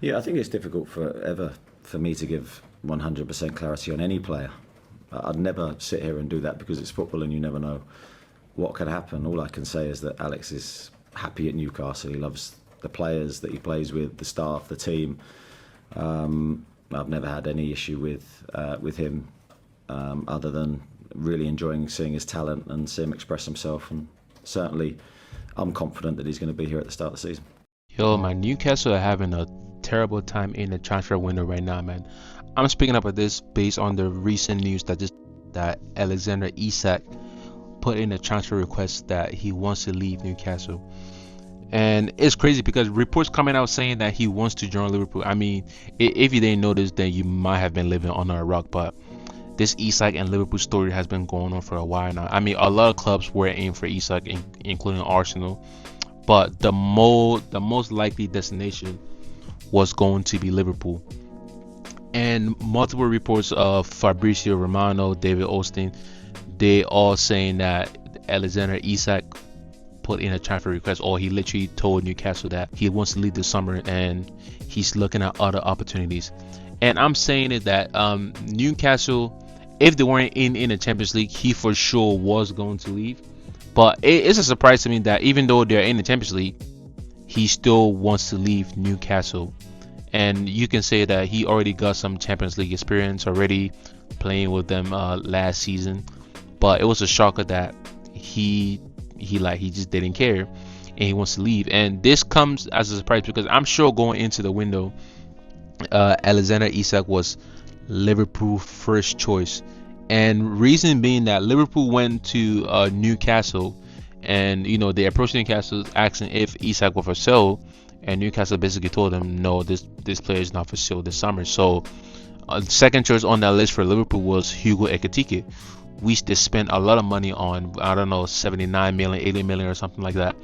Yeah, I think it's difficult for me to give 100% clarity on any player. I'd never sit here and do that because it's football and you never know what could happen. All I can say is that Alex is happy at Newcastle. He loves the players that he plays with, the staff, the team. I've never had any issue with him, other than really enjoying seeing his talent and seeing him express himself. And certainly, I'm confident that he's going to be here at the start of the season. Yo, man, Newcastle are having a terrible time in the transfer window right now, man. I'm speaking up of this based on the recent news that Alexander Isak put in a transfer request that he wants to leave Newcastle. And it's crazy because reports coming out saying that he wants to join Liverpool. I mean, if you didn't know this, then you might have been living under a rock. But this Isak and Liverpool story has been going on for a while now. I mean, a lot of clubs were aiming for Isak, including Arsenal. But the most likely destination was going to be Liverpool. And multiple reports of Fabrizio Romano, David Osteen, they all saying that Alexander Isak put in a transfer request, or he literally told Newcastle that he wants to leave this summer and he's looking at other opportunities. And I'm saying it that Newcastle, if they weren't in the Champions League, he for sure was going to leave. But it's a surprise to me that even though they're in the Champions League, he still wants to leave Newcastle. And you can say that he already got some Champions League experience already playing with them last season. But it was a shocker that he just didn't care and he wants to leave. And this comes as a surprise because I'm sure going into the window, Alexander Isak was Liverpool first choice. And reason being that Liverpool went to Newcastle, and they approached Newcastle asking if Isak was for sale, and Newcastle basically told them no, this player is not for sale this summer. So second choice on that list for Liverpool was Hugo Ekitike. They spent a lot of money on, I don't know, 79 million, 80 million or something like that.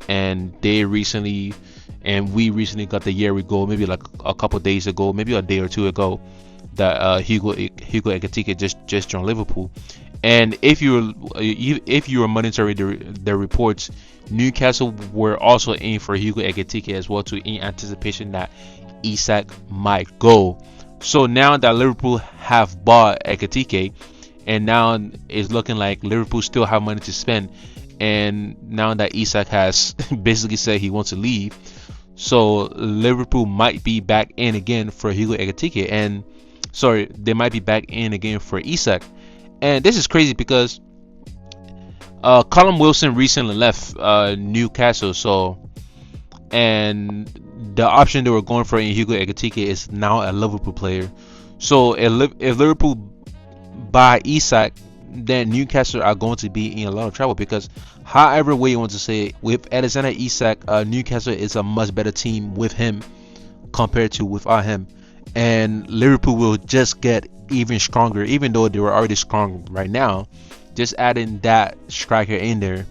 And we recently got the year ago, maybe like a couple days ago, maybe a day or two ago, that Hugo Ekitike just joined Liverpool. And if you were monitoring the reports, Newcastle were also aiming for Hugo Ekitike as well, too, in anticipation that Isak might go. So now that Liverpool have bought Ekitike, and now it's looking like Liverpool still have money to spend, and now that Isak has basically said he wants to leave, so Liverpool might be back in again for Hugo Ekitike, and sorry, they might be back in again for Isak. And this is crazy because Callum Wilson recently left Newcastle, and the option they were going for in Hugo Ekitike is now a Liverpool player. So if Liverpool buy Isak, then Newcastle are going to be in a lot of trouble because however way you want to say it, with Alexander Isak, Newcastle is a much better team with him compared to without him. And Liverpool will just get even stronger, even though they were already strong right now. Just adding that striker in there,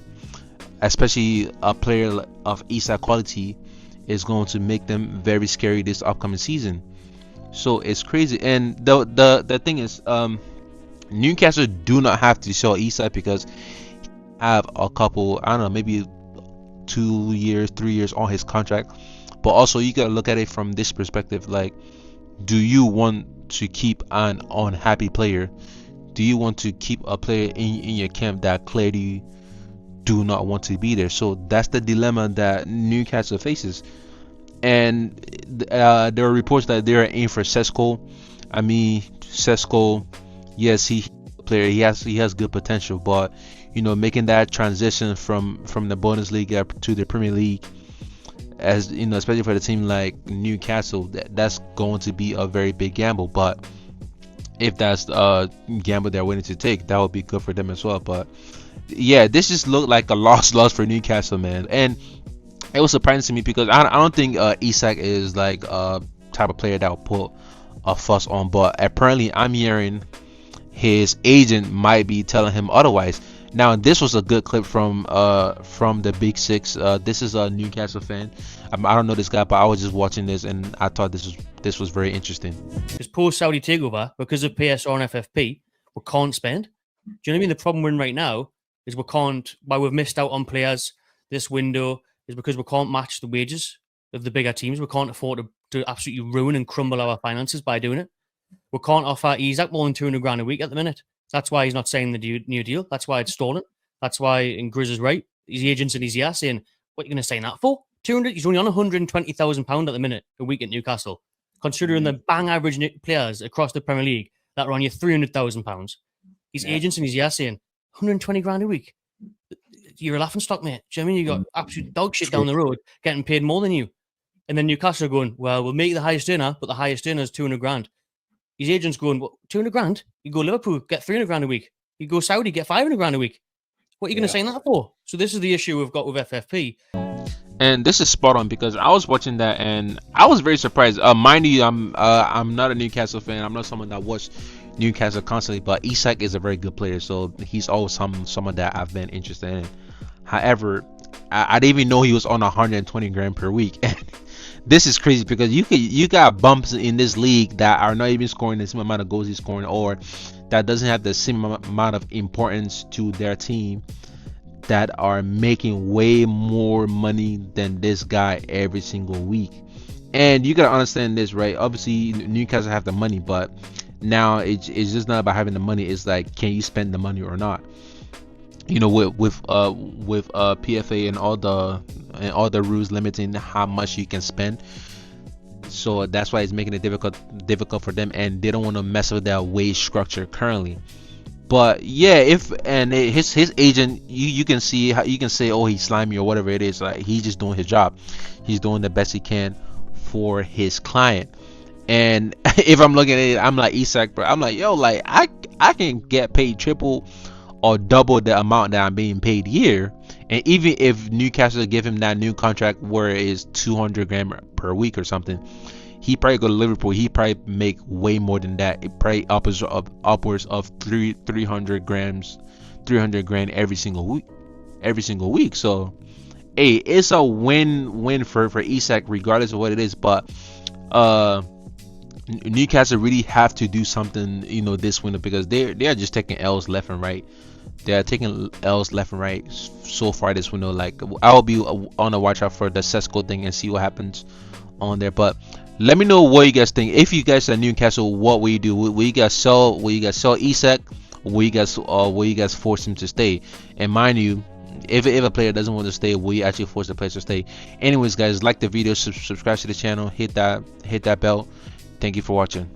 especially a player of Isak quality, is going to make them very scary this upcoming season. So it's crazy. And the thing is, Newcastle do not have to sell Isak because have a couple, I don't know, maybe 2 years, 3 years on his contract. But also you gotta look at it from this perspective, like, do you want to keep an unhappy player? Do you want to keep a player in your camp that clearly do not want to be there? So that's the dilemma that Newcastle faces. And there are reports that they're in for Sesko. I mean, Sesko, yes, he player, he has good potential, but making that transition from the Bundesliga to the Premier League, as especially for the team like Newcastle, that's going to be a very big gamble. But if that's a gamble they're willing to take, that would be good for them as well. But yeah, this just looked like a loss for Newcastle, man. And it was surprising to me because I don't think Isak is like a type of player that will put a fuss on. But apparently, I'm hearing his agent might be telling him otherwise. Now, this was a good clip from the Big Six. This is a Newcastle fan. I don't know this guy, but I was just watching this and I thought this was very interesting. This post Saudi takeover, because of PSR and FFP, we can't spend. Do you know what I mean? The problem we're in right now is why we've missed out on players this window is because we can't match the wages of the bigger teams. We can't afford to absolutely ruin and crumble our finances by doing it. We can't offer Isak more than 200 grand a week at the minute. That's why he's not saying the new deal. That's why it's stolen. That's why, and Grizz is right, his agents in his ear saying, what are you going to say that for? 200? He's only on £120,000 at the minute a week at Newcastle. Considering the bang average players across the Premier League that are on your £300,000. His agents in his ear saying, 120 grand a week. You're a laughing stock, mate. Do you know what I mean? You got absolute dog shit down the road getting paid more than you. And then Newcastle are going, well, we'll make you the highest earner, but the highest earner is 200 grand. His agent's going, what, 200 grand? You go Liverpool, get 300 grand a week. You go Saudi, get 500 grand a week. What are you going to sign that for? So this is the issue we've got with FFP. And this is spot on because I was watching that and I was very surprised. Mind you, I'm not a Newcastle fan. I'm not someone that watched Newcastle constantly, but Isak is a very good player, so he's always someone that I've been interested in. However, I didn't even know he was on 120 grand per week. And this is crazy because you got bumps in this league that are not even scoring the same amount of goals he's scoring, or that doesn't have the same amount of importance to their team, that are making way more money than this guy every single week. And you gotta understand this, right? Obviously Newcastle have the money, but now it's just not about having the money. It's like, can you spend the money or not? You know, with PFA and all the rules limiting how much you can spend. So that's why it's making it difficult for them, and they don't want to mess with their wage structure currently. But yeah, his agent, you can see how you can say, oh, he's slimy or whatever it is. Like, he's just doing his job. He's doing the best he can for his client. And if I'm looking at it, I'm like Isak, bro. I'm like, yo, like I can get paid triple or double the amount that I'm being paid here. And even if Newcastle give him that new contract where it is 200 grand per week or something, he probably go to Liverpool. He probably make way more than that. It probably upwards of 300 grand every single week. So, hey, it's a win for Isak regardless of what it is. But Newcastle really have to do something, you know, this winter, because they are just taking L's left and right. They are taking L's left and right so far this window. Like, I'll be on the watch out for the Sesko thing and see what happens on there. But let me know what you guys think. If you guys are Newcastle, what will you do? Will you guys sell? Will you guys sell Isak? Will you guys force him to stay? And mind you, if a player doesn't want to stay, will you actually force the player to stay? Anyways, guys, like the video, subscribe to the channel, hit that bell. Thank you for watching.